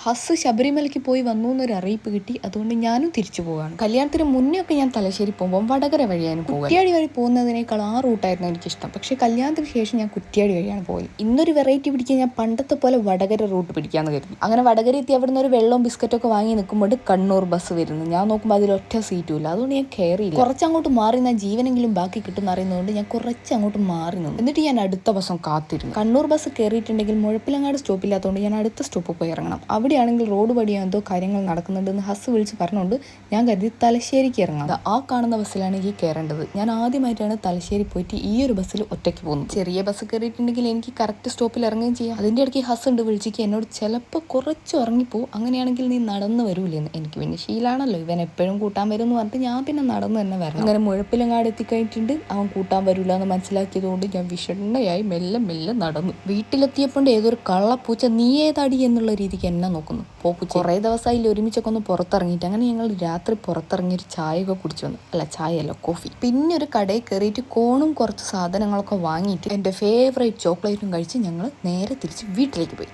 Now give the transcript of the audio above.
ഹസ് ശബരിമലയ്ക്ക് പോയി വന്നു എന്നൊരു അറിയിപ്പ് കിട്ടി. അതുകൊണ്ട് ഞാനും തിരിച്ചു പോവുകയാണ്. കല്യാണത്തിന് മുന്നേ ഒക്കെ ഞാൻ തലശ്ശേരി പോകുമ്പോൾ വടകര വഴിയാണ് പോകുക. കുറ്റ്യാടി വഴി പോകുന്നതിനേക്കാൾ ആ റൂട്ടായിരുന്നു എനിക്കിഷ്ടം. പക്ഷേ കല്യാണത്തിന് ശേഷം ഞാൻ കുറ്റ്യാടി വഴിയാണ് പോയത്. ഇന്നൊരു വെറൈറ്റി പിടിക്കാൻ ഞാൻ പണ്ടത്തെ പോലെ വടകര റൂട്ട് പിടിക്കാന്ന് കരുതി. അങ്ങനെ വടകര എത്തി അവിടെ നിന്ന് ഒരു വെള്ളവും ബിസ്ക്കറ്റൊക്കെ വാങ്ങി നിൽക്കുമ്പോൾ കണ്ണൂർ ബസ് വരുന്നു. ഞാൻ നോക്കുമ്പോൾ അതിലൊറ്റ സീറ്റും ഇല്ല. അതുകൊണ്ട് ഞാൻ കയറിയില്ല. കുറച്ചങ്ങോട്ട് മാറി ഞാൻ ജീവനെങ്കിലും ബാക്കി കിട്ടുമെന്ന് അറിയുന്നതുകൊണ്ട് ഞാൻ കുറച്ചങ്ങോട്ട് മാറി നിന്നു. എന്നിട്ട് ഞാൻ അടുത്ത ബസ്സും കാത്തിരുന്നു. കണ്ണൂർ ബസ് കയറിയിട്ടുണ്ടെങ്കിൽ മുഴപ്പിലങ്ങാട് സ്റ്റോപ്പില്ലാത്തതുകൊണ്ട് ഞാൻ അടുത്ത സ്റ്റോപ്പ് പോയി ഇറങ്ങണം. അവിടെയാണെങ്കിൽ റോഡ് വഴിയോ എന്തോ കാര്യങ്ങൾ നടക്കുന്നുണ്ടെന്ന് ഹസ് വിളിച്ച് പറഞ്ഞുകൊണ്ട് ഞാൻ കരുതി തലശ്ശേരിക്ക് ഇറങ്ങാം. ആ കാണുന്ന ബസ്സിലാണ് എനിക്ക് കയറേണ്ടത്. ഞാൻ ആദ്യമായിട്ടാണ് തലശ്ശേരി പോയിട്ട് ഈ ഒരു ബസ്സിൽ ഒറ്റയ്ക്ക് പോകുന്നത്. ചെറിയ ബസ് കയറിയിട്ടുണ്ടെങ്കിൽ എനിക്ക് കറക്റ്റ് സ്റ്റോപ്പിൽ ഇറങ്ങുകയും ചെയ്യാം. അതിൻ്റെ ഇടയ്ക്ക് ഹസ് ഉണ്ട് വിളിച്ചിട്ട് എന്നോട് ചിലപ്പോൾ കുറച്ച് ഉറങ്ങിപ്പോവും, അങ്ങനെയാണെങ്കിൽ നീ നടന്ന് വരൂലെന്ന്. എനിക്ക് പിന്നെ ശീലമാണല്ലോ, ഇവൻ എപ്പോഴും കൂട്ടാൻ വരും എന്ന് പറഞ്ഞിട്ട് ഞാൻ പിന്നെ നടന്ന് തന്നെ വരണം. അങ്ങനെ മുഴപ്പിലങ്ങാട് എത്തിക്കഴിഞ്ഞിട്ടുണ്ട്. അവൻ കൂട്ടാൻ വരില്ല എന്ന് മനസ്സിലാക്കിയതുകൊണ്ട് ഞാൻ വിഷണ്ണയായി മെല്ലെ മെല്ലെ നടന്നു. വീട്ടിലെത്തിയപ്പോൾ ഏതൊരു കള്ളപ്പൂച്ച നീ ഏതാടി എന്നുള്ള രീതിക്ക് എന്നെ നോക്കുന്നു. പോപ്പൂച്ച കുറേ ദിവസമായില്ല ഒരുമിച്ചൊക്കെ ഒന്ന് പുറത്തിറങ്ങിയിട്ട്. അങ്ങനെ ഞങ്ങൾ രാത്രി പുറത്തിറങ്ങിയൊരു ചായയൊക്കെ കുടിച്ചു വന്നു. അല്ല, ചായയല്ല, കോഫി. പിന്നെ ഒരു കടയിൽ കയറിയിട്ട് കോണും കുറച്ച് സാധനങ്ങളൊക്കെ വാങ്ങിയിട്ട് എൻ്റെ ഫേവറേറ്റ് ചോക്ലേറ്റും കഴിച്ച് ഞങ്ങൾ നേരെ തിരിച്ച് വീട്ടിലേക്ക് പോയി.